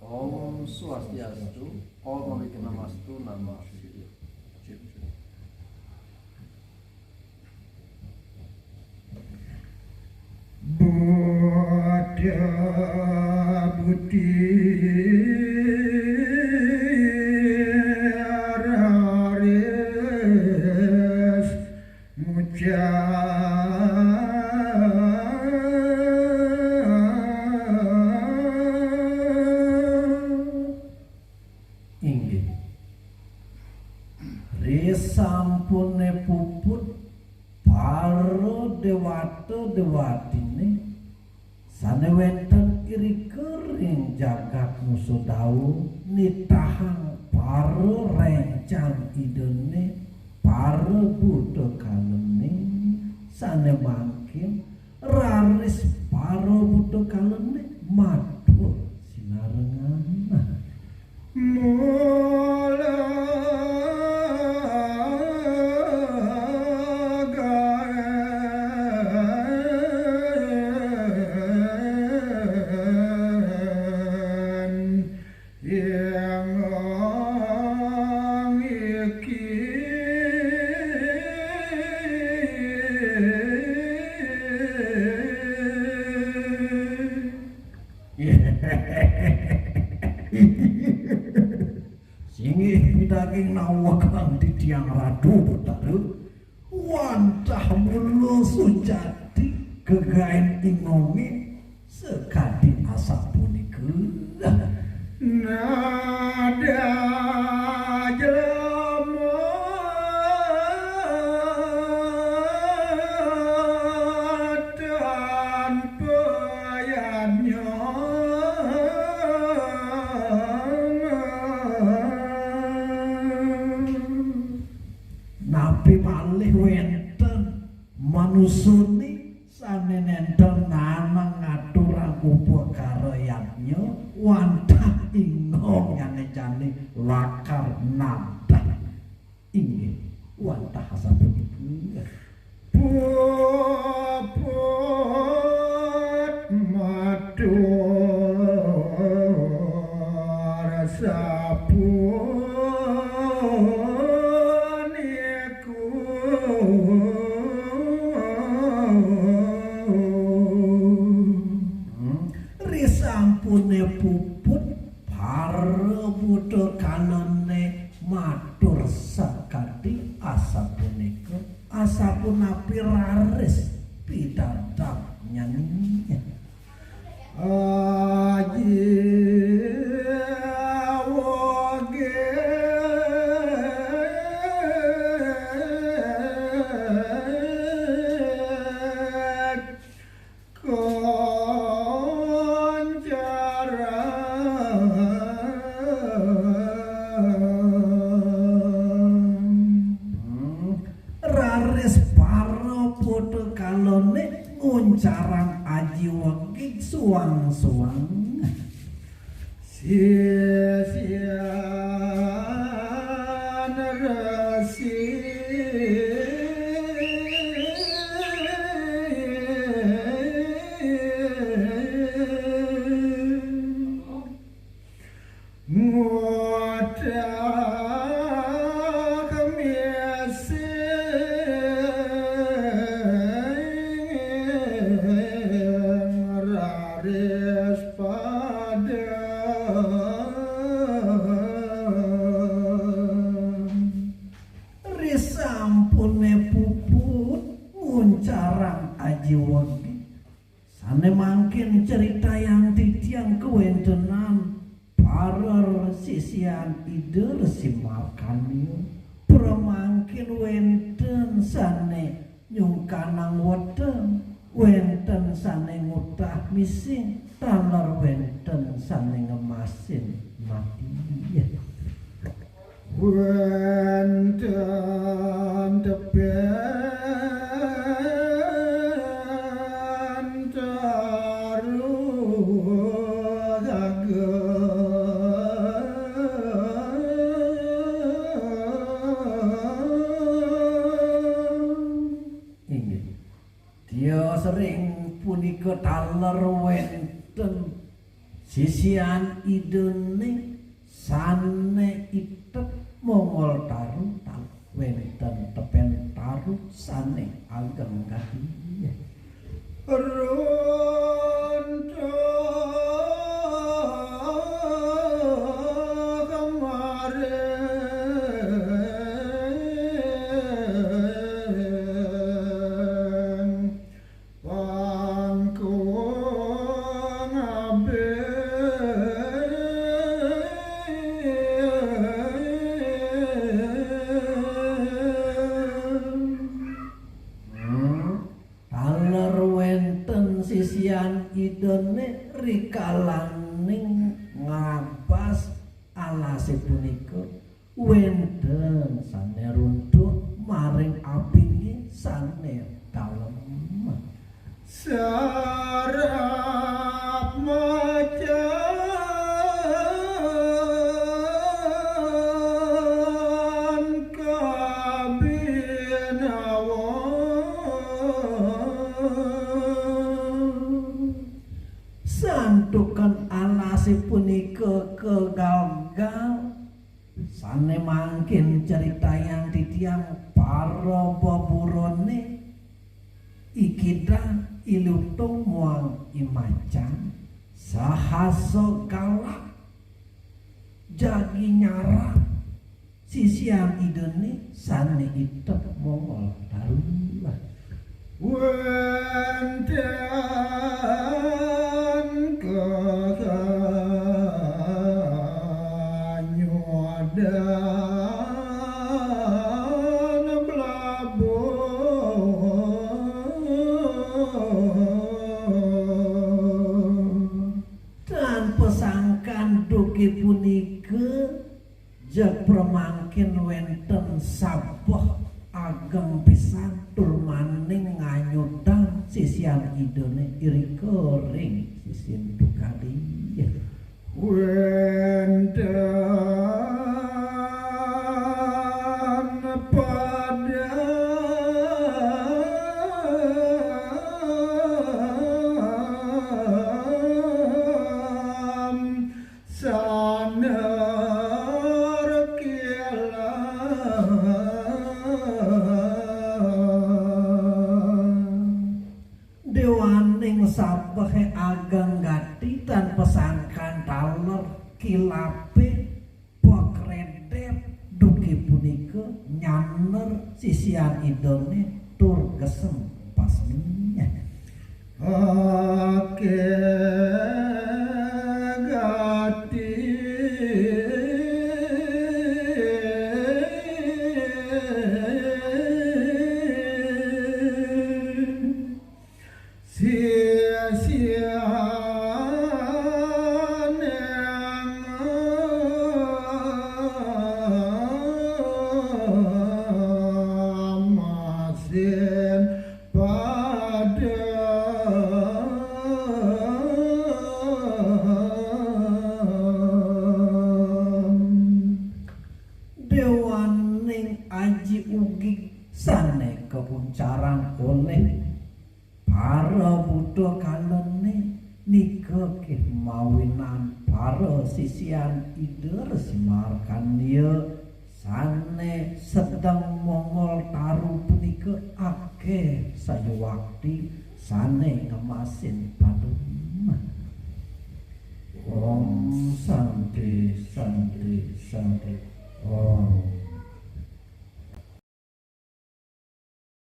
Om Swastiastu, Om Wignamastu, Nama Shivaya. Buddha Buddhi Araris Muja inggih risampune puput para dewata dewatine sane wonten iri kering jagat musuh dawuh nitahang para rencang idene para buddha kalene sane mangkin raris para buddha kalene matur sinarengan mula singih daging nawakang di tiang radu bertaruh wantah mulu sujati kegain ingongi sekadi asap punika nada jelema tanpa yanyo nabi malih wenten manusuni sane nenten nanang ngaturang upakara yatnya wantah ingong nyane-cane lakar nada inggih wantah sapunipun puput matur sapuniku risampune puput para buddha kanone matur sakati asapunika asapunapi raris pidadak nyanyi aji nguncarang aji wegik suang-suang sia-sian resi risampune puput nguncarang aji wegi sane mangkin cerita yang titiang kewentenan para sisian ider simarkanyo pramangkin wenten sane nyungkanang weteng wenten sane ngutah mising taler wenten sane ngemasin mati wenten tepen taruh inggih dia sering punika taler wenten sisian idene sane itep mongol taru wenten tepen taru sane ageng kadinya ronco kemarin pangku ngabe taler wenten sisian idone rikalaning ngabas alase punika wenten sane runtuh maring apinge sane dalem sarap macan kabinawan santukan alase punika kegagal sane mangkin ceritayang titiang para baburone ikida ilutung muang imacan sahaso galak jagi nyara sisian idene sane itep mongol darulah wenten kekanyodan belabon dan pesangkan duki punika jeg premangkin wenten sabah ageng pisan tur maning nganyudang sisian idone irika ring sisin dukadi wenten padam saner dewaning sabehe ageng gati dan pesangkan taler kilape pokredet duki punika nyaner sisian idone tur gesem pasminya ake gati sia-sian yang amasin pada dewaning aji ugi sane kepuncaran oleh para buddha kalene nika keh mawinan para sisian ider simarkanya sane sedang mongol taru punika akeh sayuwakti sane ngemasin padum Om Santi Santi Santi Om